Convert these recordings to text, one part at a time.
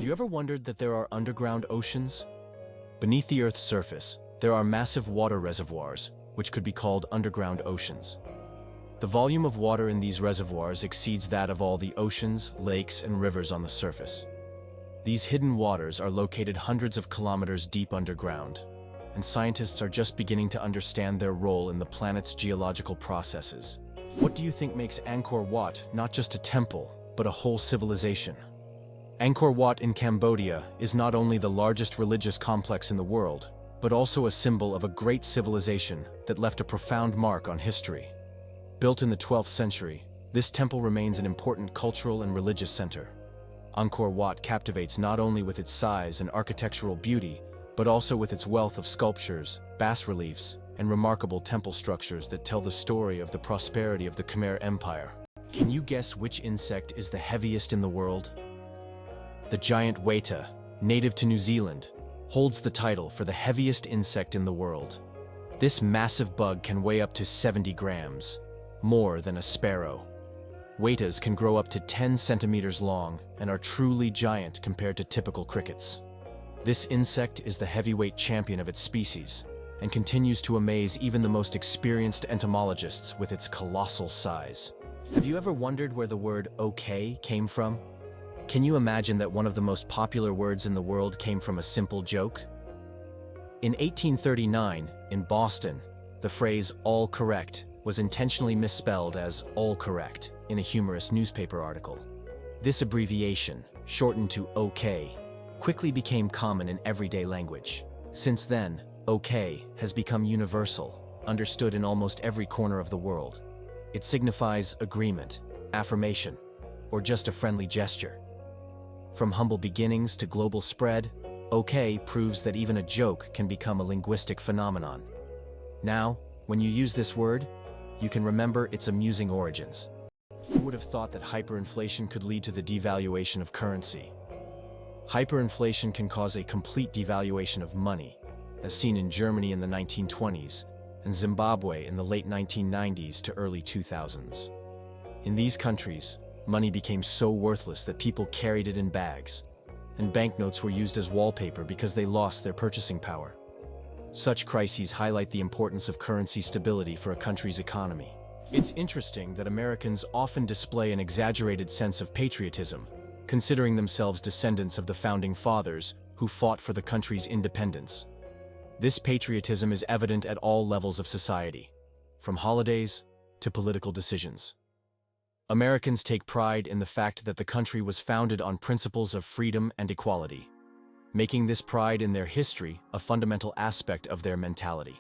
Have you ever wondered that there are underground oceans? Beneath the Earth's surface, there are massive water reservoirs, which could be called underground oceans. The volume of water in these reservoirs exceeds that of all the oceans, lakes, and rivers on the surface. These hidden waters are located hundreds of kilometers deep underground, and scientists are just beginning to understand their role in the planet's geological processes. What do you think makes Angkor Wat not just a temple, but a whole civilization? Angkor Wat in Cambodia is not only the largest religious complex in the world, but also a symbol of a great civilization that left a profound mark on history. Built in the 12th century, this temple remains an important cultural and religious center. Angkor Wat captivates not only with its size and architectural beauty, but also with its wealth of sculptures, bas-reliefs, and remarkable temple structures that tell the story of the prosperity of the Khmer Empire. Can you guess which insect is the heaviest in the world? The giant weta, native to New Zealand, holds the title for the heaviest insect in the world. This massive bug can weigh up to 70 grams, more than a sparrow. Wetas can grow up to 10 centimeters long and are truly giant compared to typical crickets. This insect is the heavyweight champion of its species and continues to amaze even the most experienced entomologists with its colossal size. Have you ever wondered where the word okay came from? Can you imagine that one of the most popular words in the world came from a simple joke? In 1839, in Boston, the phrase all correct was intentionally misspelled as all correct in a humorous newspaper article. This abbreviation, shortened to OK, quickly became common in everyday language. Since then, OK has become universal, understood in almost every corner of the world. It signifies agreement, affirmation, or just a friendly gesture. From humble beginnings to global spread, OK proves that even a joke can become a linguistic phenomenon. Now, when you use this word, you can remember its amusing origins. Who would have thought that hyperinflation could lead to the devaluation of currency? Hyperinflation can cause a complete devaluation of money, as seen in Germany in the 1920s and Zimbabwe in the late 1990s to early 2000s. In these countries, money became so worthless that people carried it in bags, and banknotes were used as wallpaper because they lost their purchasing power. Such crises highlight the importance of currency stability for a country's economy. It's interesting that Americans often display an exaggerated sense of patriotism, considering themselves descendants of the founding fathers who fought for the country's independence. This patriotism is evident at all levels of society, from holidays to political decisions. Americans take pride in the fact that the country was founded on principles of freedom and equality, making this pride in their history a fundamental aspect of their mentality.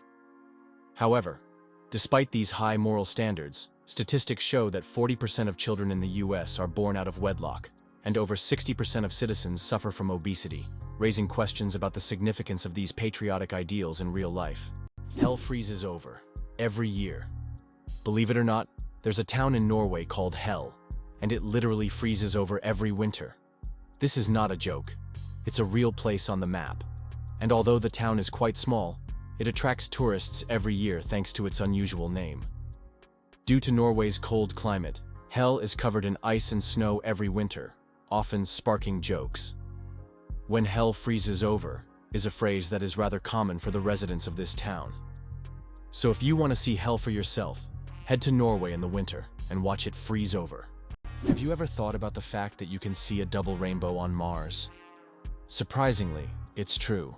However, despite these high moral standards, statistics show that 40% of children in the US are born out of wedlock, and over 60% of citizens suffer from obesity, raising questions about the significance of these patriotic ideals in real life. Hell freezes over every year. Believe it or not, there's a town in Norway called Hell, and it literally freezes over every winter. This is not a joke. It's a real place on the map, and although the town is quite small, it attracts tourists every year thanks to its unusual name. Due to Norway's cold climate, Hell is covered in ice and snow every winter, often sparking jokes. "When hell freezes over" is a phrase that is rather common for the residents of this town. So if you want to see hell for yourself, head to Norway in the winter and watch it freeze over. Have you ever thought about the fact that you can see a double rainbow on Mars? Surprisingly, it's true.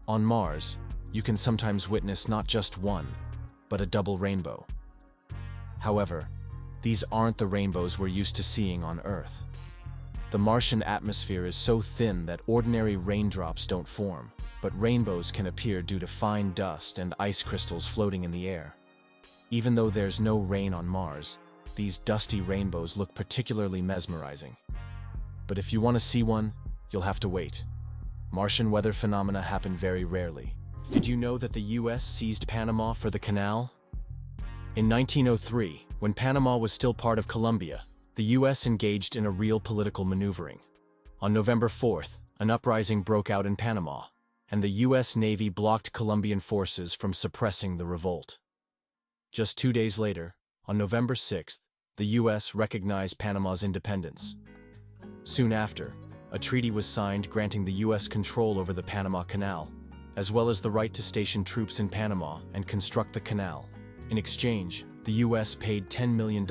On Mars, you can sometimes witness not just one, but a double rainbow. However, these aren't the rainbows we're used to seeing on Earth. The Martian atmosphere is so thin that ordinary raindrops don't form, but rainbows can appear due to fine dust and ice crystals floating in the air. Even though there's no rain on Mars, these dusty rainbows look particularly mesmerizing. But if you want to see one, you'll have to wait. Martian weather phenomena happen very rarely. Did you know that the US seized Panama for the canal? In 1903, when Panama was still part of Colombia, the US engaged in a real political maneuvering. On November 4th, an uprising broke out in Panama, and the US Navy blocked Colombian forces from suppressing the revolt. Just 2 days later, on November 6th, the US recognized Panama's independence. Soon after, a treaty was signed granting the U.S. control over the Panama Canal, as well as the right to station troops in Panama and construct the canal. In exchange, the U.S. paid $10 million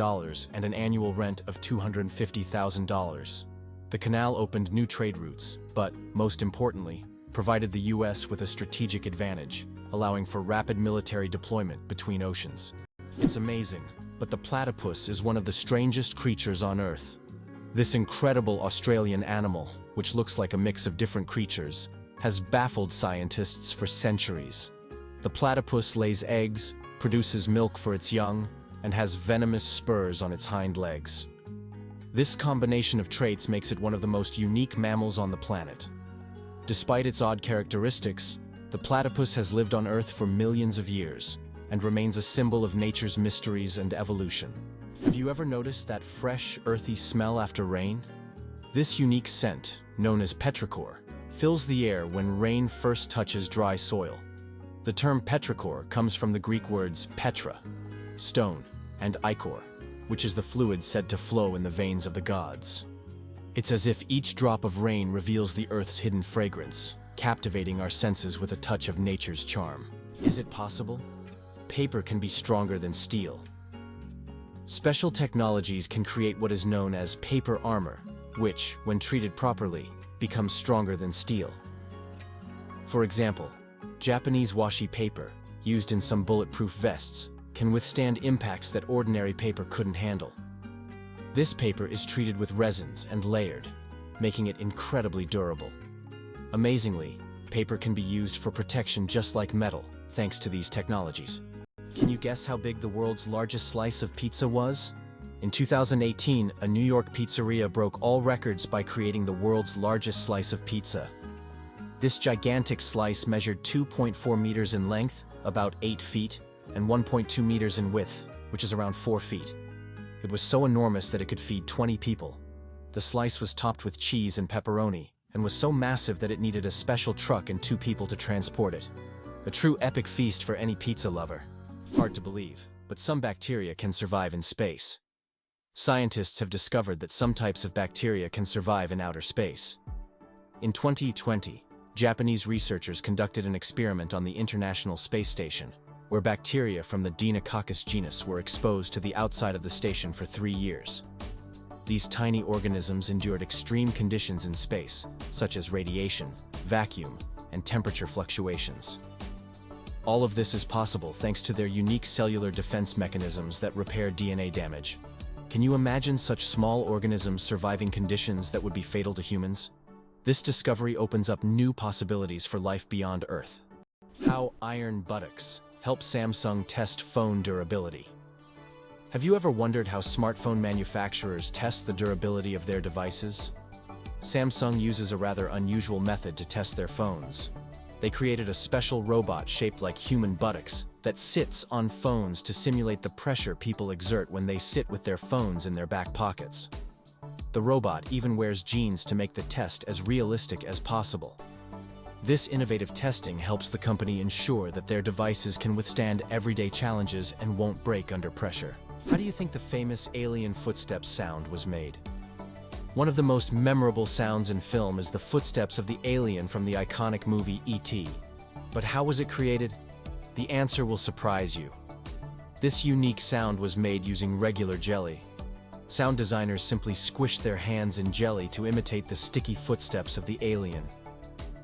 and an annual rent of $250,000. The canal opened new trade routes, but, most importantly, provided the U.S. with a strategic advantage, allowing for rapid military deployment between oceans. It's amazing, but the platypus is one of the strangest creatures on Earth. This incredible Australian animal, which looks like a mix of different creatures, has baffled scientists for centuries. The platypus lays eggs, produces milk for its young, and has venomous spurs on its hind legs. This combination of traits makes it one of the most unique mammals on the planet. Despite its odd characteristics, the platypus has lived on Earth for millions of years and remains a symbol of nature's mysteries and evolution. Have you ever noticed that fresh, earthy smell after rain? This unique scent, known as petrichor, fills the air when rain first touches dry soil. The term petrichor comes from the Greek words petra, stone, and ichor, which is the fluid said to flow in the veins of the gods. It's as if each drop of rain reveals the Earth's hidden fragrance, captivating our senses with a touch of nature's charm. Is it possible? Paper can be stronger than steel. Special technologies can create what is known as paper armor, which, when treated properly, becomes stronger than steel. For example, Japanese washi paper, used in some bulletproof vests, can withstand impacts that ordinary paper couldn't handle. This paper is treated with resins and layered, making it incredibly durable. Amazingly, paper can be used for protection just like metal, thanks to these technologies. Can you guess how big the world's largest slice of pizza was? In 2018, a New York pizzeria broke all records by creating the world's largest slice of pizza. This gigantic slice measured 2.4 meters in length, about 8 feet, and 1.2 meters in width, which is around 4 feet. It was so enormous that it could feed 20 people. The slice was topped with cheese and pepperoni, and was so massive that it needed a special truck and 2 people to transport it. A true epic feast for any pizza lover. Hard to believe, but some bacteria can survive in space. Scientists have discovered that some types of bacteria can survive in outer space. In 2020, Japanese researchers conducted an experiment on the International Space Station, where bacteria from the Deinococcus genus were exposed to the outside of the station for 3 years. These tiny organisms endured extreme conditions in space, such as radiation, vacuum, and temperature fluctuations. All of this is possible thanks to their unique cellular defense mechanisms that repair DNA damage. Can you imagine such small organisms surviving conditions that would be fatal to humans? This discovery opens up new possibilities for life beyond Earth. How iron buttocks help Samsung test phone durability. Have you ever wondered how smartphone manufacturers test the durability of their devices? Samsung uses a rather unusual method to test their phones. They created a special robot shaped like human buttocks that sits on phones to simulate the pressure people exert when they sit with their phones in their back pockets. The robot even wears jeans to make the test as realistic as possible. This innovative testing helps the company ensure that their devices can withstand everyday challenges and won't break under pressure. How do you think the famous alien footsteps sound was made? One of the most memorable sounds in film is the footsteps of the alien from the iconic movie E.T. But how was it created? The answer will surprise you. This unique sound was made using regular jelly. Sound designers simply squished their hands in jelly to imitate the sticky footsteps of the alien.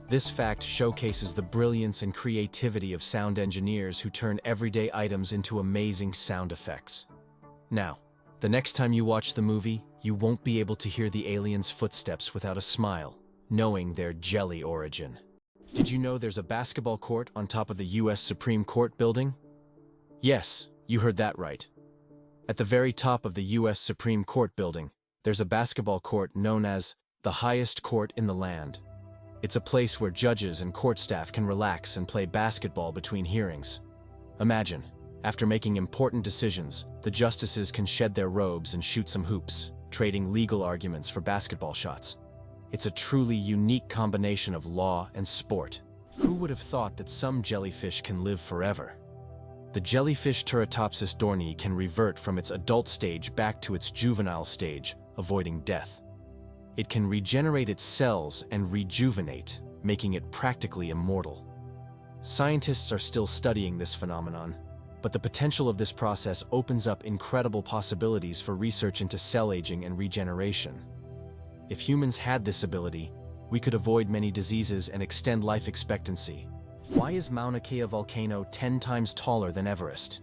This fact showcases the brilliance and creativity of sound engineers who turn everyday items into amazing sound effects. Now, the next time you watch the movie, you won't be able to hear the alien's footsteps without a smile, knowing their jelly origin. Did you know there's a basketball court on top of the U.S. Supreme Court building? Yes, you heard that right. At the very top of the U.S. Supreme Court building, there's a basketball court known as the highest court in the land. It's a place where judges and court staff can relax and play basketball between hearings. Imagine, after making important decisions, the justices can shed their robes and shoot some hoops, trading legal arguments for basketball shots. It's a truly unique combination of law and sport. Who would have thought that some jellyfish can live forever? The jellyfish Turritopsis dohrnii can revert from its adult stage back to its juvenile stage, avoiding death. It can regenerate its cells and rejuvenate, making it practically immortal. Scientists are still studying this phenomenon, but the potential of this process opens up incredible possibilities for research into cell aging and regeneration. If humans had this ability, we could avoid many diseases and extend life expectancy. Why is Mauna Kea volcano 10 times taller than Everest?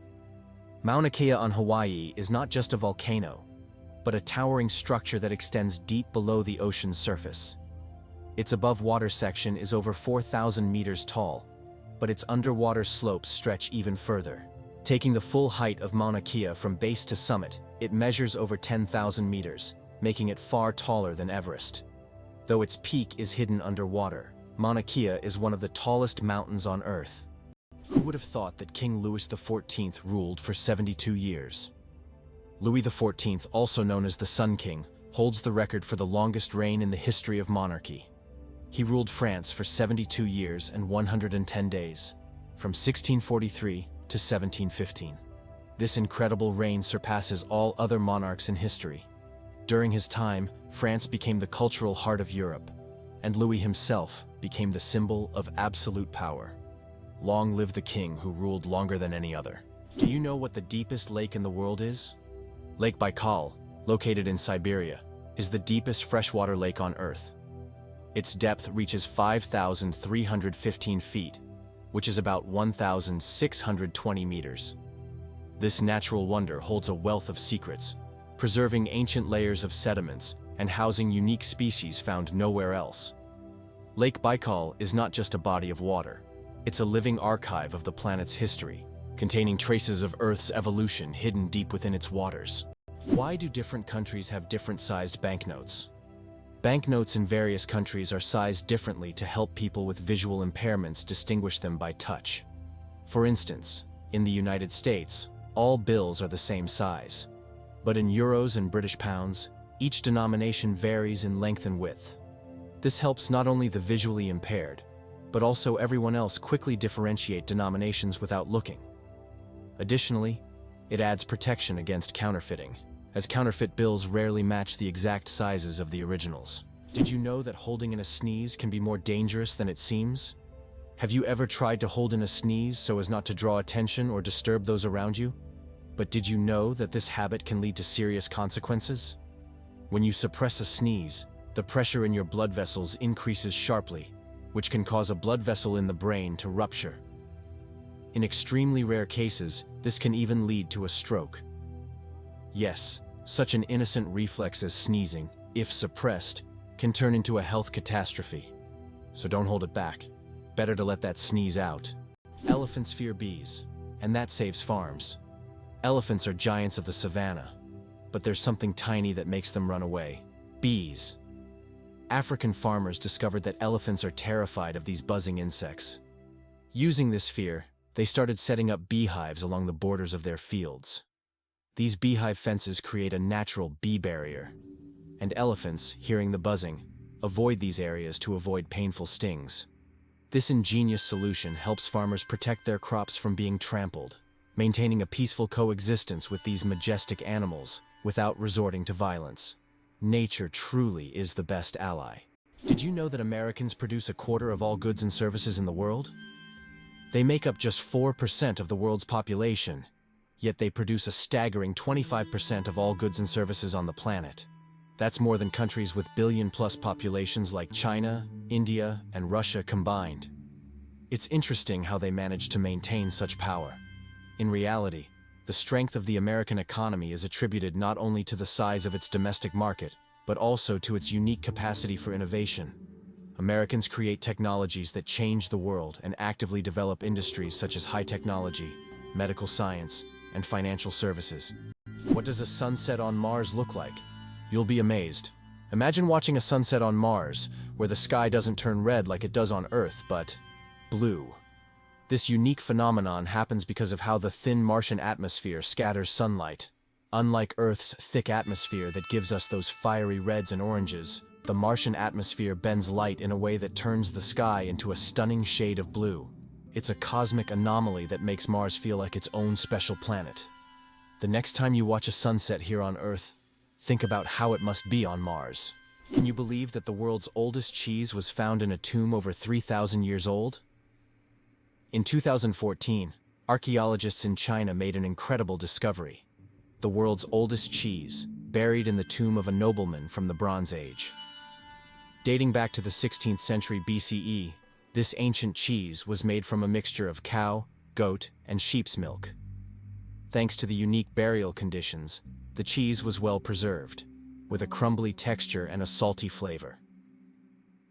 Mauna Kea on Hawaii is not just a volcano, but a towering structure that extends deep below the ocean's surface. Its above-water section is over 4,000 meters tall, but its underwater slopes stretch even further. Taking the full height of Mauna Kea from base to summit, it measures over 10,000 meters, making it far taller than Everest. Though its peak is hidden underwater, Mauna Kea is one of the tallest mountains on Earth. Who would have thought that King Louis XIV ruled for 72 years? Louis XIV, also known as the Sun King, holds the record for the longest reign in the history of monarchy. He ruled France for 72 years and 110 days, from 1643 to 1715. This incredible reign surpasses all other monarchs in history. During his time, France became the cultural heart of Europe, and Louis himself became the symbol of absolute power. Long live the king who ruled longer than any other. Do you know what the deepest lake in the world is? Lake Baikal, located in Siberia, is the deepest freshwater lake on Earth. Its depth reaches 5,315 feet, which is about 1,620 meters. This natural wonder holds a wealth of secrets, preserving ancient layers of sediments and housing unique species found nowhere else. Lake Baikal is not just a body of water. It's a living archive of the planet's history, containing traces of Earth's evolution hidden deep within its waters. Why do different countries have different-sized banknotes? Banknotes in various countries are sized differently to help people with visual impairments distinguish them by touch. For instance, in the United States, all bills are the same size. But in euros and British pounds, each denomination varies in length and width. This helps not only the visually impaired, but also everyone else quickly differentiate denominations without looking. Additionally, it adds protection against counterfeiting, as counterfeit bills rarely match the exact sizes of the originals. Did you know that holding in a sneeze can be more dangerous than it seems? Have you ever tried to hold in a sneeze so as not to draw attention or disturb those around you? But did you know that this habit can lead to serious consequences? When you suppress a sneeze, the pressure in your blood vessels increases sharply, which can cause a blood vessel in the brain to rupture. In extremely rare cases, this can even lead to a stroke. Yes, such an innocent reflex as sneezing, if suppressed, can turn into a health catastrophe. So don't hold it back. Better to let that sneeze out. Elephants fear bees, and that saves farms. Elephants are giants of the savannah, but there's something tiny that makes them run away: bees. African farmers discovered that elephants are terrified of these buzzing insects. Using this fear, they started setting up beehives along the borders of their fields. These beehive fences create a natural bee barrier, and elephants, hearing the buzzing, avoid these areas to avoid painful stings. This ingenious solution helps farmers protect their crops from being trampled, maintaining a peaceful coexistence with these majestic animals without resorting to violence. Nature truly is the best ally. Did you know that Americans produce a quarter of all goods and services in the world? They make up just 4% of the world's population, yet they produce a staggering 25% of all goods and services on the planet. That's more than countries with billion-plus populations like China, India, and Russia combined. It's interesting how they manage to maintain such power. In reality, the strength of the American economy is attributed not only to the size of its domestic market, but also to its unique capacity for innovation. Americans create technologies that change the world and actively develop industries such as high technology, medical science, and financial services. What does a sunset on Mars look like? You'll be amazed. Imagine watching a sunset on Mars, where the sky doesn't turn red like it does on Earth, but blue. This unique phenomenon happens because of how the thin Martian atmosphere scatters sunlight. Unlike Earth's thick atmosphere that gives us those fiery reds and oranges, the Martian atmosphere bends light in a way that turns the sky into a stunning shade of blue. It's a cosmic anomaly that makes Mars feel like its own special planet. The next time you watch a sunset here on Earth, think about how it must be on Mars. Can you believe that the world's oldest cheese was found in a tomb over 3,000 years old? In 2014, archaeologists in China made an incredible discovery: the world's oldest cheese, buried in the tomb of a nobleman from the Bronze Age. Dating back to the 16th century BCE, this ancient cheese was made from a mixture of cow, goat, and sheep's milk. Thanks to the unique burial conditions, the cheese was well preserved, with a crumbly texture and a salty flavor.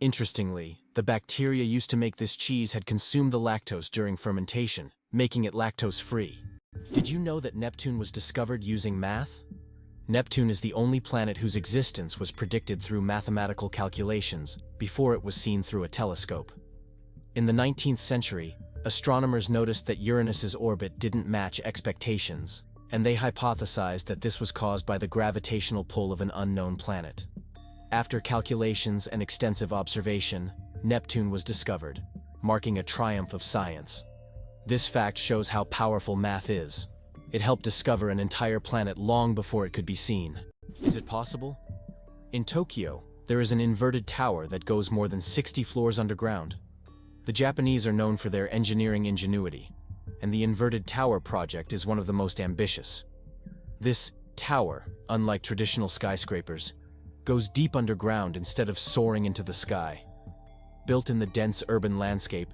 Interestingly, the bacteria used to make this cheese had consumed the lactose during fermentation, making it lactose-free. Did you know that Neptune was discovered using math? Neptune is the only planet whose existence was predicted through mathematical calculations before it was seen through a telescope. In the 19th century, astronomers noticed that Uranus's orbit didn't match expectations, and they hypothesized that this was caused by the gravitational pull of an unknown planet. After calculations and extensive observation, Neptune was discovered, marking a triumph of science. This fact shows how powerful math is. It helped discover an entire planet long before it could be seen. Is it possible? In Tokyo, there is an inverted tower that goes more than 60 floors underground. The Japanese are known for their engineering ingenuity, and the inverted tower project is one of the most ambitious. This tower, unlike traditional skyscrapers, goes deep underground instead of soaring into the sky. Built in the dense urban landscape,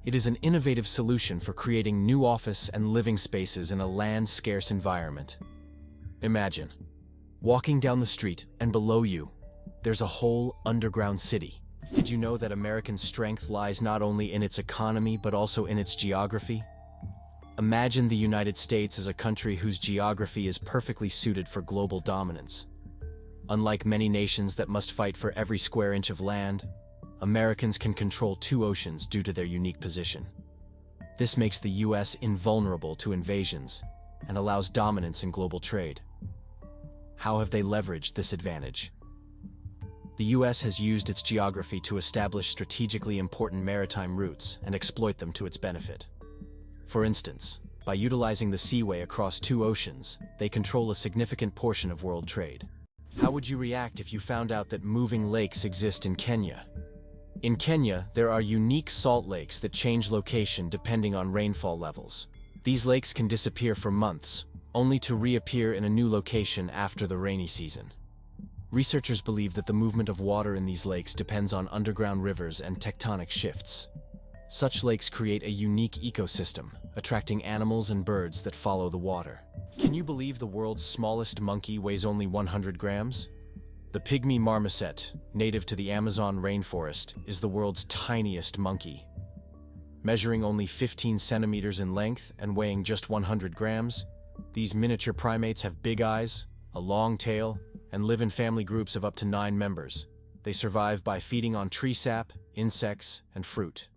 it is an innovative solution for creating new office and living spaces in a land-scarce environment. Imagine walking down the street, and below you, there's a whole underground city. Did you know that American strength lies not only in its economy but also in its geography? Imagine the United States as a country whose geography is perfectly suited for global dominance. Unlike many nations that must fight for every square inch of land, Americans can control 2 oceans due to their unique position. This makes the US invulnerable to invasions and allows dominance in global trade. How have they leveraged this advantage? The US has used its geography to establish strategically important maritime routes and exploit them to its benefit. For instance, by utilizing the seaway across 2 oceans, they control a significant portion of world trade. How would you react if you found out that moving lakes exist in Kenya? In Kenya, there are unique salt lakes that change location depending on rainfall levels. These lakes can disappear for months, only to reappear in a new location after the rainy season. Researchers believe that the movement of water in these lakes depends on underground rivers and tectonic shifts. Such lakes create a unique ecosystem, attracting animals and birds that follow the water. Can you believe the world's smallest monkey weighs only 100 grams? The pygmy marmoset, native to the Amazon rainforest, is the world's tiniest monkey. Measuring only 15 centimeters in length and weighing just 100 grams, these miniature primates have big eyes, a long tail, and live in family groups of up to 9 members. They survive by feeding on tree sap, insects, and fruit.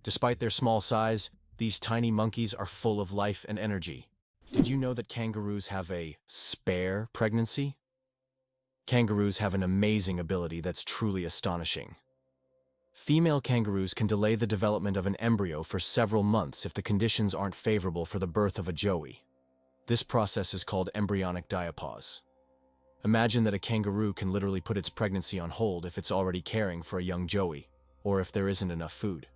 Despite their small size, these tiny monkeys are full of life and energy. Did you know that kangaroos have a spare pregnancy? Kangaroos have an amazing ability that's truly astonishing. Female kangaroos can delay the development of an embryo for several months if the conditions aren't favorable for the birth of a joey. This process is called embryonic diapause. Imagine that a kangaroo can literally put its pregnancy on hold if it's already caring for a young joey, or if there isn't enough food.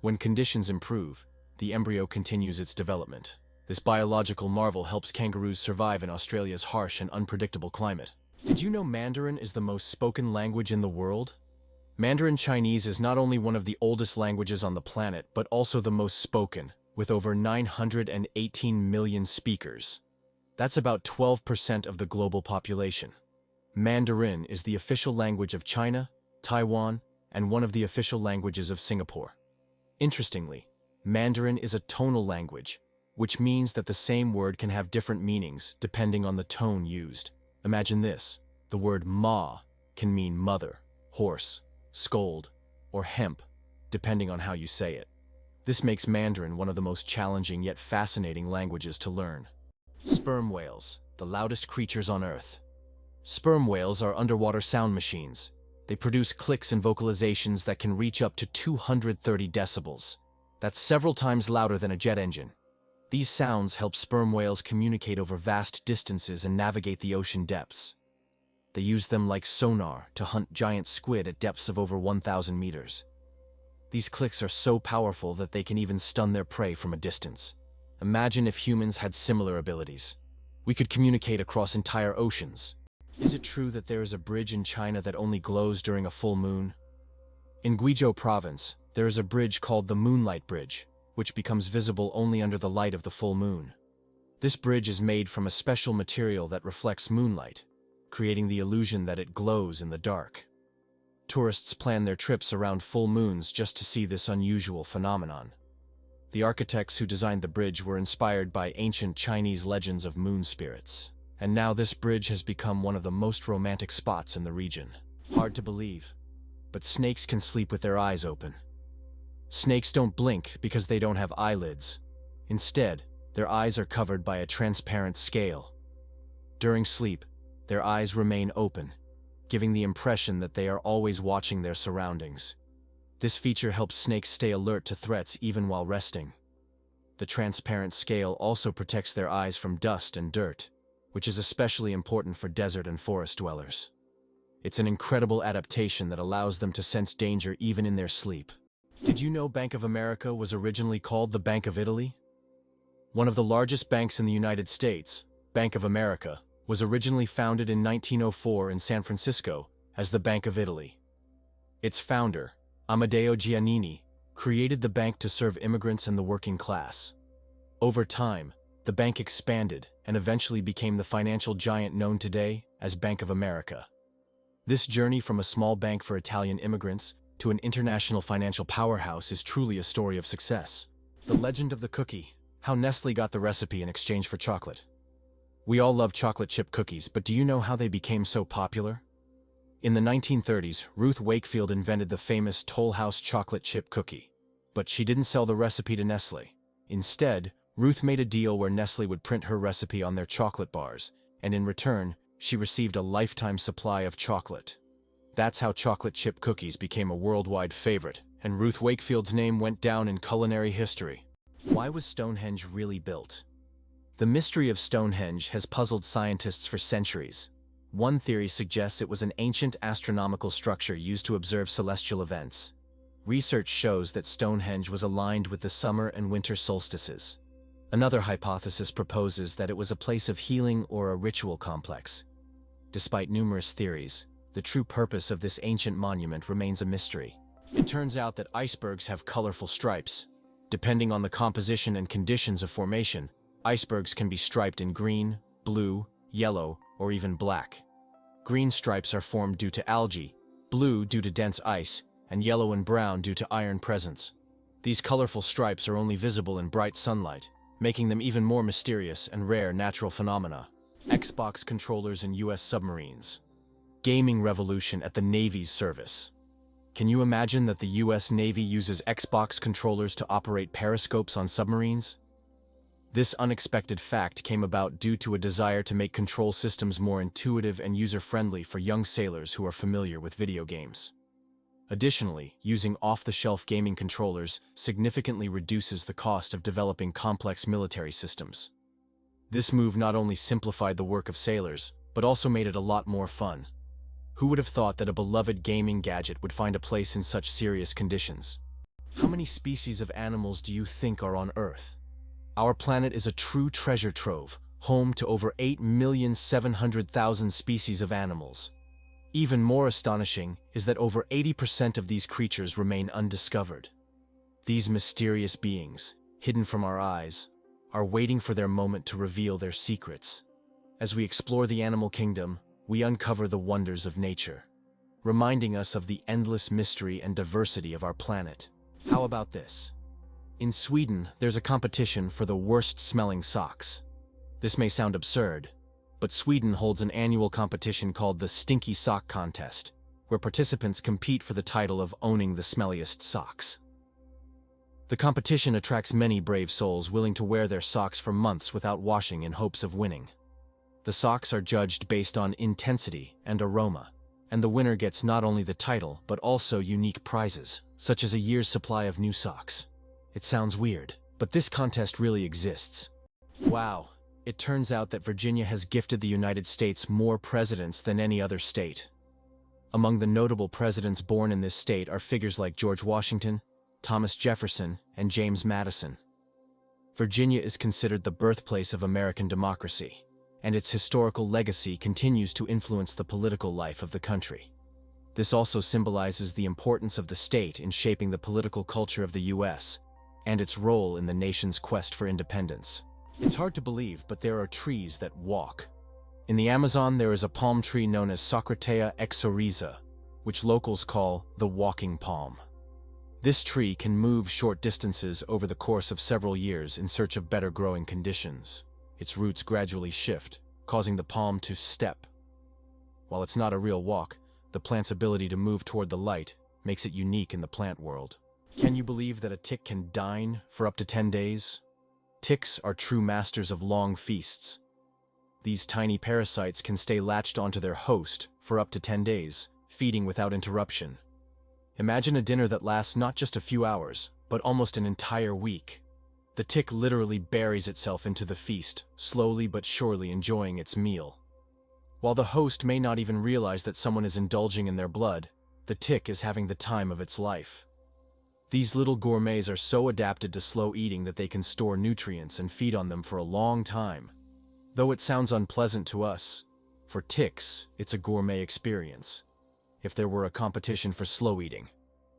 When conditions improve, the embryo continues its development. This biological marvel helps kangaroos survive in Australia's harsh and unpredictable climate. Did you know Mandarin is the most spoken language in the world? Mandarin Chinese is not only one of the oldest languages on the planet, but also the most spoken, with over 918 million speakers. That's about 12% of the global population. Mandarin is the official language of China, Taiwan, and one of the official languages of Singapore. Interestingly, Mandarin is a tonal language, which means that the same word can have different meanings depending on the tone used. Imagine this: the word ma can mean mother, horse, scold, or hemp, depending on how you say it. This makes Mandarin one of the most challenging yet fascinating languages to learn. Sperm whales, the loudest creatures on Earth. Sperm whales are underwater sound machines. They produce clicks and vocalizations that can reach up to 230 decibels. That's several times louder than a jet engine. These sounds help sperm whales communicate over vast distances and navigate the ocean depths. They use them like sonar to hunt giant squid at depths of over 1,000 meters. These clicks are so powerful that they can even stun their prey from a distance. Imagine if humans had similar abilities. We could communicate across entire oceans. Is it true that there is a bridge in China that only glows during a full moon? In Guizhou province, there is a bridge called the Moonlight Bridge, which becomes visible only under the light of the full moon. This bridge is made from a special material that reflects moonlight, creating the illusion that it glows in the dark. Tourists plan their trips around full moons just to see this unusual phenomenon. The architects who designed the bridge were inspired by ancient Chinese legends of moon spirits, and now this bridge has become one of the most romantic spots in the region. Hard to believe, but snakes can sleep with their eyes open. Snakes don't blink because they don't have eyelids. Instead, their eyes are covered by a transparent scale. During sleep, their eyes remain open, giving the impression that they are always watching their surroundings. This feature helps snakes stay alert to threats even while resting. The transparent scale also protects their eyes from dust and dirt, which is especially important for desert and forest dwellers. It's an incredible adaptation that allows them to sense danger even in their sleep. Did you know Bank of America was originally called the Bank of Italy? One of the largest banks in the United States, Bank of America, was originally founded in 1904 in San Francisco as the Bank of Italy. Its founder, Amedeo Giannini, created the bank to serve immigrants and the working class. Over time, the bank expanded and eventually became the financial giant known today as Bank of America. This journey from a small bank for Italian immigrants to an international financial powerhouse is truly a story of success. The legend of the cookie, how Nestle got the recipe in exchange for chocolate. We all love chocolate chip cookies, but do you know how they became so popular? In the 1930s, Ruth Wakefield invented the famous Toll House chocolate chip cookie. But she didn't sell the recipe to Nestle. Instead, Ruth made a deal where Nestle would print her recipe on their chocolate bars, and in return, she received a lifetime supply of chocolate. That's how chocolate chip cookies became a worldwide favorite, and Ruth Wakefield's name went down in culinary history. Why was Stonehenge really built? The mystery of Stonehenge has puzzled scientists for centuries. One theory suggests it was an ancient astronomical structure used to observe celestial events. Research shows that Stonehenge was aligned with the summer and winter solstices. Another hypothesis proposes that it was a place of healing or a ritual complex. Despite numerous theories, the true purpose of this ancient monument remains a mystery. It turns out that icebergs have colorful stripes. Depending on the composition and conditions of formation, icebergs can be striped in green, blue, yellow, or even black. Green stripes are formed due to algae, blue due to dense ice, and yellow and brown due to iron presence. These colorful stripes are only visible in bright sunlight, making them even more mysterious and rare natural phenomena. Xbox controllers in U.S. submarines. Gaming revolution at the Navy's service. Can you imagine that the U.S. Navy uses Xbox controllers to operate periscopes on submarines? This unexpected fact came about due to a desire to make control systems more intuitive and user-friendly for young sailors who are familiar with video games. Additionally, using off-the-shelf gaming controllers significantly reduces the cost of developing complex military systems. This move not only simplified the work of sailors, but also made it a lot more fun. Who would have thought that a beloved gaming gadget would find a place in such serious conditions? How many species of animals do you think are on Earth? Our planet is a true treasure trove, home to over 8,700,000 species of animals. Even more astonishing is that over 80% of these creatures remain undiscovered. These mysterious beings, hidden from our eyes, are waiting for their moment to reveal their secrets. As we explore the animal kingdom, we uncover the wonders of nature, reminding us of the endless mystery and diversity of our planet. How about this? In Sweden, there's a competition for the worst-smelling socks. This may sound absurd, but Sweden holds an annual competition called the Stinky Sock Contest, where participants compete for the title of owning the smelliest socks. The competition attracts many brave souls willing to wear their socks for months without washing in hopes of winning. The socks are judged based on intensity and aroma, and the winner gets not only the title but also unique prizes, such as a year's supply of new socks. It sounds weird, but this contest really exists. Wow, It turns out that Virginia has gifted the United States more presidents than any other state. Among the notable presidents born in this state are figures like George Washington, Thomas Jefferson, and James Madison. Virginia is considered the birthplace of American democracy, and its historical legacy continues to influence the political life of the country. This also symbolizes the importance of the state in shaping the political culture of the U.S. and its role in the nation's quest for independence. It's hard to believe, but there are trees that walk. In the Amazon, there is a palm tree known as Socratea exoriza, which locals call the walking palm. This tree can move short distances over the course of several years in search of better growing conditions. Its roots gradually shift, causing the palm to step. While it's not a real walk, the plant's ability to move toward the light makes it unique in the plant world. Can you believe that a tick can dine for up to 10 days? Ticks are true masters of long feasts. These tiny parasites can stay latched onto their host for up to 10 days, feeding without interruption. Imagine a dinner that lasts not just a few hours, but almost an entire week. The tick literally buries itself into the feast, slowly but surely enjoying its meal. While the host may not even realize that someone is indulging in their blood, the tick is having the time of its life. These little gourmets are so adapted to slow eating that they can store nutrients and feed on them for a long time. Though it sounds unpleasant to us, for ticks, it's a gourmet experience. If there were a competition for slow eating,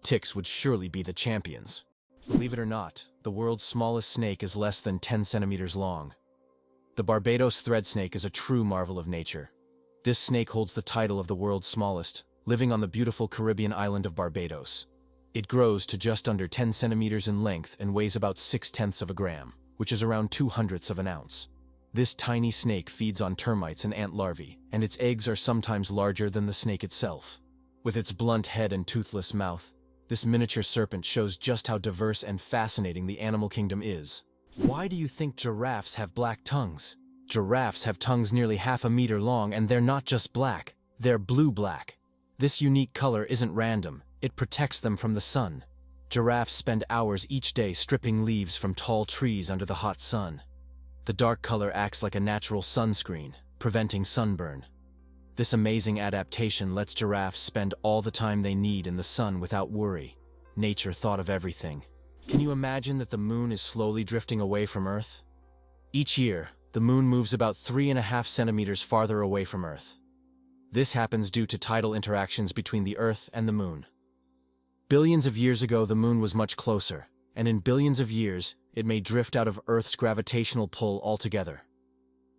ticks would surely be the champions. Believe it or not, the world's smallest snake is less than 10 centimeters long. The Barbados thread snake is a true marvel of nature. This snake holds the title of the world's smallest, living on the beautiful Caribbean island of Barbados. It grows to just under 10 centimeters in length and weighs about 0.6 of a gram, which is around 0.02 of an ounce. This tiny snake feeds on termites and ant larvae, and its eggs are sometimes larger than the snake itself. With its blunt head and toothless mouth, this miniature serpent shows just how diverse and fascinating the animal kingdom is. Why do you think giraffes have black tongues? Giraffes have tongues nearly 1/2 meter long, and they're not just black, they're blue-black. This unique color isn't random. It protects them from the sun. Giraffes spend hours each day stripping leaves from tall trees under the hot sun. The dark color acts like a natural sunscreen, preventing sunburn. This amazing adaptation lets giraffes spend all the time they need in the sun without worry. Nature thought of everything. Can you imagine that the moon is slowly drifting away from Earth? Each year, the moon moves about 3.5 centimeters farther away from Earth. This happens due to tidal interactions between the Earth and the moon. Billions of years ago, the moon was much closer, and in billions of years, it may drift out of Earth's gravitational pull altogether.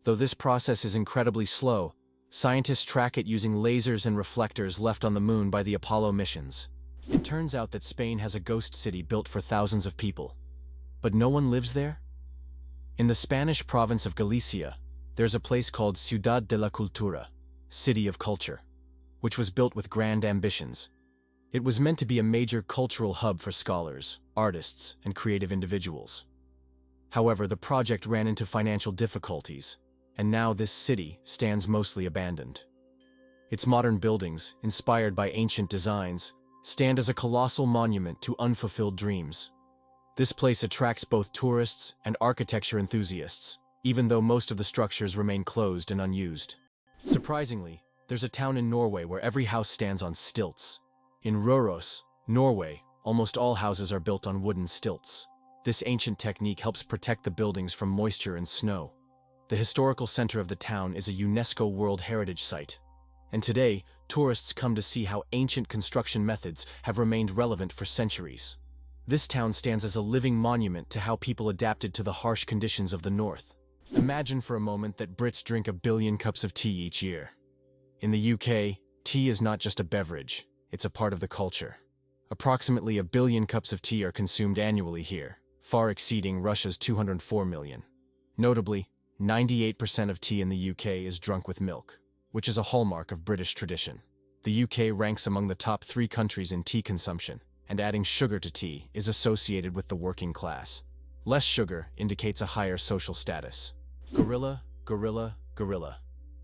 Though this process is incredibly slow, scientists track it using lasers and reflectors left on the moon by the Apollo missions. It turns out that Spain has a ghost city built for thousands of people. But no one lives there? In the Spanish province of Galicia, there's a place called Ciudad de la Cultura, City of Culture, which was built with grand ambitions. It was meant to be a major cultural hub for scholars, artists, and creative individuals. However, the project ran into financial difficulties, and now this city stands mostly abandoned. Its modern buildings, inspired by ancient designs, stand as a colossal monument to unfulfilled dreams. This place attracts both tourists and architecture enthusiasts, even though most of the structures remain closed and unused. Surprisingly, there's a town in Norway where every house stands on stilts. In Røros, Norway, almost all houses are built on wooden stilts. This ancient technique helps protect the buildings from moisture and snow. The historical center of the town is a UNESCO World Heritage Site. And today, tourists come to see how ancient construction methods have remained relevant for centuries. This town stands as a living monument to how people adapted to the harsh conditions of the North. Imagine for a moment that Brits drink 1 billion cups of tea each year. In the UK, tea is not just a beverage. It's a part of the culture. Approximately 1 billion cups of tea are consumed annually here, far exceeding Russia's 204 million. Notably, 98% of tea in the UK is drunk with milk, which is a hallmark of British tradition. The UK ranks among the top 3 countries in tea consumption, and adding sugar to tea is associated with the working class. Less sugar indicates a higher social status. Gorilla, gorilla, gorilla.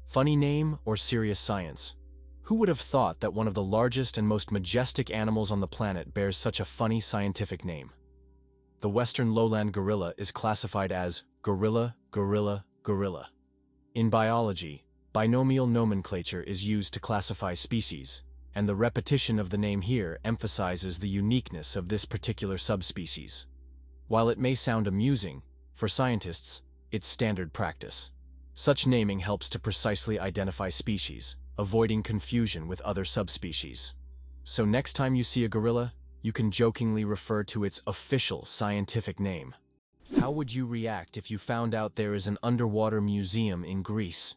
Funny name or serious science? Who would have thought that one of the largest and most majestic animals on the planet bears such a funny scientific name? The western lowland gorilla is classified as gorilla, gorilla, Gorilla. In biology, binomial nomenclature is used to classify species, and the repetition of the name here emphasizes the uniqueness of this particular subspecies. While it may sound amusing, for scientists, it's standard practice. Such naming helps to precisely identify species, avoiding confusion with other subspecies. So next time you see a gorilla, you can jokingly refer to its official scientific name. How would you react if you found out there is an underwater museum in Greece?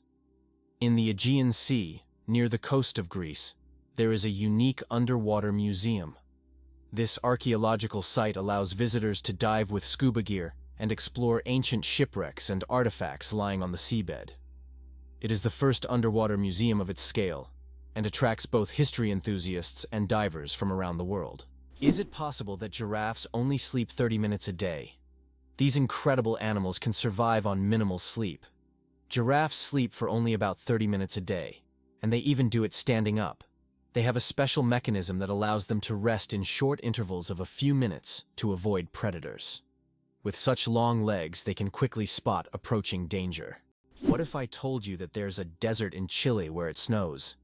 In the Aegean Sea, near the coast of Greece, there is a unique underwater museum. This archaeological site allows visitors to dive with scuba gear and explore ancient shipwrecks and artifacts lying on the seabed. It is the first underwater museum of its scale, and attracts both history enthusiasts and divers from around the world. Is it possible that giraffes only sleep 30 minutes a day? These incredible animals can survive on minimal sleep. Giraffes sleep for only about 30 minutes a day, and they even do it standing up. They have a special mechanism that allows them to rest in short intervals of a few minutes to avoid predators. With such long legs, they can quickly spot approaching danger. What if I told you that there's a desert in Chile where it snows?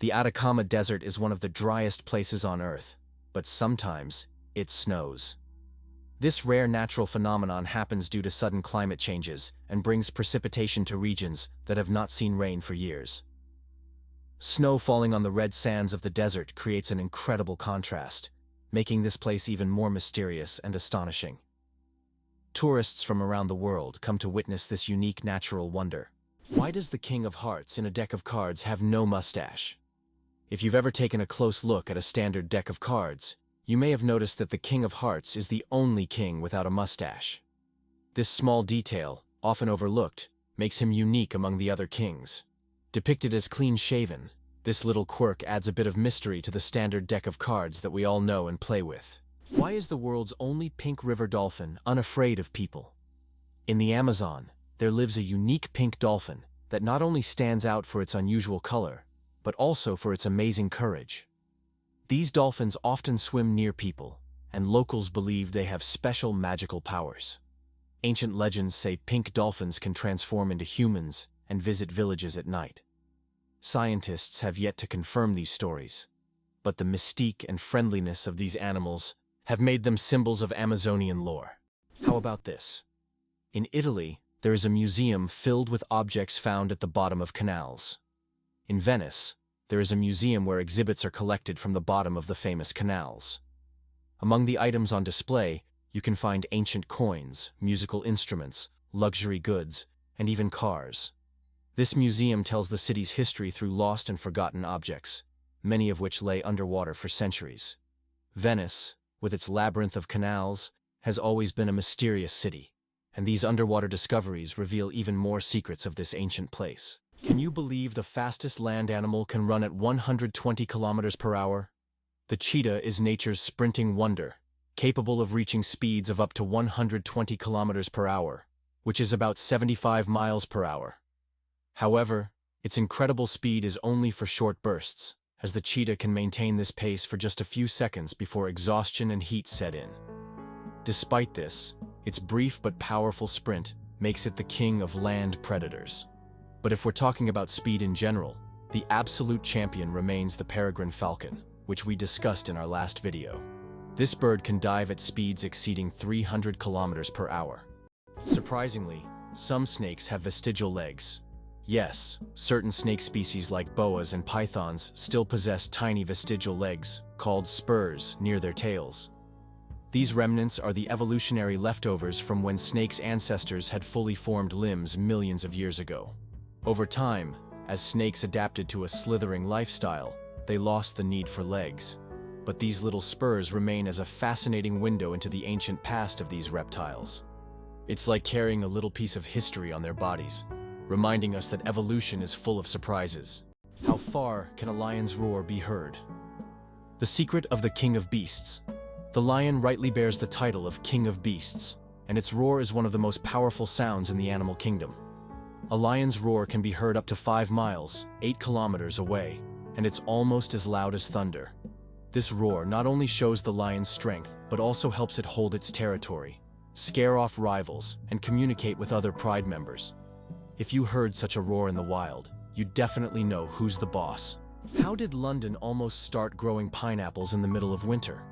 The Atacama Desert is one of the driest places on Earth, but sometimes it snows. This rare natural phenomenon happens due to sudden climate changes and brings precipitation to regions that have not seen rain for years. Snow falling on the red sands of the desert creates an incredible contrast, making this place even more mysterious and astonishing. Tourists from around the world come to witness this unique natural wonder. Why does the King of Hearts in a deck of cards have no mustache? If you've ever taken a close look at a standard deck of cards, you may have noticed that the King of Hearts is the only king without a mustache. This small detail, often overlooked, makes him unique among the other kings. Depicted as clean-shaven, this little quirk adds a bit of mystery to the standard deck of cards that we all know and play with. Why is the world's only pink river dolphin unafraid of people? In the Amazon, there lives a unique pink dolphin that not only stands out for its unusual color, but also for its amazing courage. These dolphins often swim near people, and locals believe they have special magical powers. Ancient legends say pink dolphins can transform into humans and visit villages at night. Scientists have yet to confirm these stories, but the mystique and friendliness of these animals have made them symbols of Amazonian lore. How about this? In Italy, there is a museum filled with objects found at the bottom of canals. In Venice, there is a museum where exhibits are collected from the bottom of the famous canals. Among the items on display, you can find ancient coins, musical instruments, luxury goods, and even cars. This museum tells the city's history through lost and forgotten objects, many of which lay underwater for centuries. Venice, with its labyrinth of canals, has always been a mysterious city, and these underwater discoveries reveal even more secrets of this ancient place. Can you believe the fastest land animal can run at 120 kilometers per hour? The cheetah is nature's sprinting wonder, capable of reaching speeds of up to 120 kilometers per hour, which is about 75 miles per hour. However, its incredible speed is only for short bursts, as the cheetah can maintain this pace for just a few seconds before exhaustion and heat set in. Despite this, its brief but powerful sprint makes it the king of land predators. But if we're talking about speed in general, the absolute champion remains the peregrine falcon, which we discussed in our last video. This bird can dive at speeds exceeding 300 kilometers per hour. Surprisingly, some snakes have vestigial legs. Yes, certain snake species like boas and pythons still possess tiny vestigial legs, called spurs, near their tails. These remnants are the evolutionary leftovers from when snakes' ancestors had fully formed limbs millions of years ago. Over time, as snakes adapted to a slithering lifestyle, they lost the need for legs. But these little spurs remain as a fascinating window into the ancient past of these reptiles. It's like carrying a little piece of history on their bodies, reminding us that evolution is full of surprises. How far can a lion's roar be heard? The secret of the King of Beasts. The lion rightly bears the title of King of Beasts, and its roar is one of the most powerful sounds in the animal kingdom. A lion's roar can be heard up to 5 miles, 8 kilometers away, and it's almost as loud as thunder. This roar not only shows the lion's strength, but also helps it hold its territory, scare off rivals, and communicate with other pride members. If you heard such a roar in the wild, you'd definitely know who's the boss. How did London almost start growing pineapples in the middle of winter?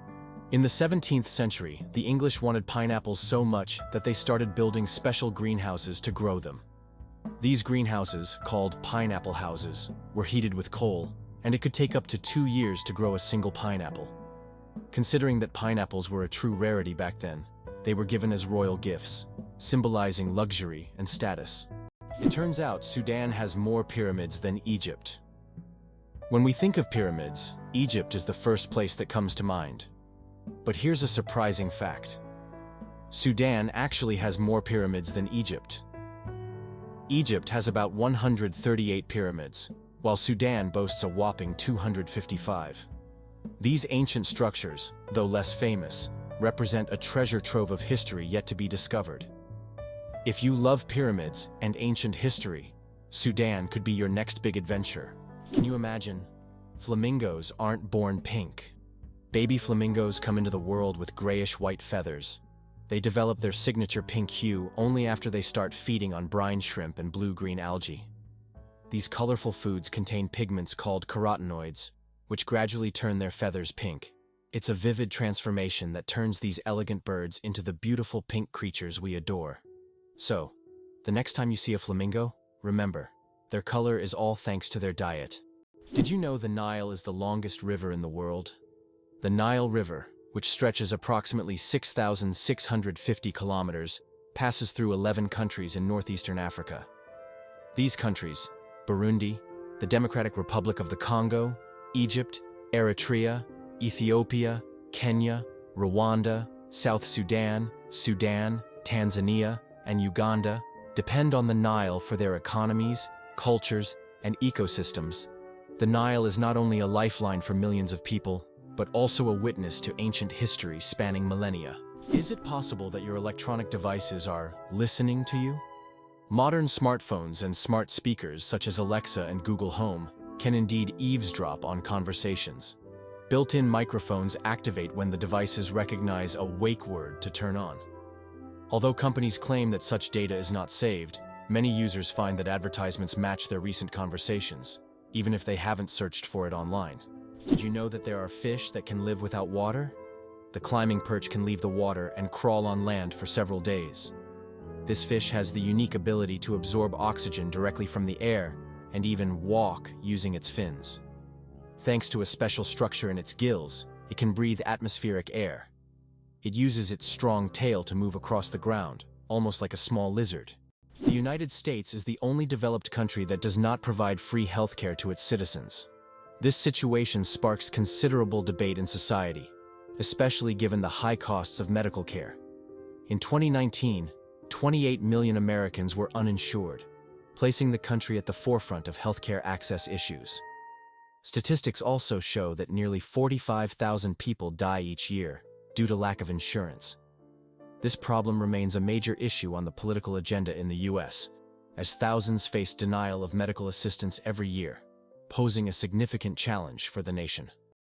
In the 17th century, the English wanted pineapples so much that they started building special greenhouses to grow them. These greenhouses, called pineapple houses, were heated with coal, and it could take up to 2 years to grow a single pineapple. Considering that pineapples were a true rarity back then, they were given as royal gifts, symbolizing luxury and status. It turns out Sudan has more pyramids than Egypt. When we think of pyramids, Egypt is the first place that comes to mind. But here's a surprising fact. Sudan actually has more pyramids than Egypt. Egypt has about 138 pyramids, while Sudan boasts a whopping 255. These ancient structures, though less famous, represent a treasure trove of history yet to be discovered. If you love pyramids and ancient history, Sudan could be your next big adventure. Can you imagine? Flamingos aren't born pink. Baby flamingos come into the world with grayish-white feathers. They develop their signature pink hue only after they start feeding on brine shrimp and blue-green algae. These colorful foods contain pigments called carotenoids, which gradually turn their feathers pink. It's a vivid transformation that turns these elegant birds into the beautiful pink creatures we adore. So, the next time you see a flamingo, remember, their color is all thanks to their diet. Did you know the Nile is the longest river in the world? The Nile River, which stretches approximately 6,650 kilometers, passes through 11 countries in northeastern Africa. These countries, Burundi, the Democratic Republic of the Congo, Egypt, Eritrea, Ethiopia, Kenya, Rwanda, South Sudan, Sudan, Tanzania, and Uganda, depend on the Nile for their economies, cultures, and ecosystems. The Nile is not only a lifeline for millions of people, but also a witness to ancient history spanning millennia. Is it possible that your electronic devices are listening to you? Modern smartphones and smart speakers such as Alexa and Google Home can indeed eavesdrop on conversations. Built-in microphones activate when the devices recognize a wake word to turn on. Although companies claim that such data is not saved, many users find that advertisements match their recent conversations, even if they haven't searched for it online. Did you know that there are fish that can live without water? The climbing perch can leave the water and crawl on land for several days. This fish has the unique ability to absorb oxygen directly from the air and even walk using its fins. Thanks to a special structure in its gills, it can breathe atmospheric air. It uses its strong tail to move across the ground, almost like a small lizard. The United States is the only developed country that does not provide free healthcare to its citizens. This situation sparks considerable debate in society, especially given the high costs of medical care. In 2019, 28 million Americans were uninsured, placing the country at the forefront of healthcare access issues. Statistics also show that nearly 45,000 people die each year due to lack of insurance. This problem remains a major issue on the political agenda in the US, as thousands face denial of medical assistance every year, posing a significant challenge for the nation.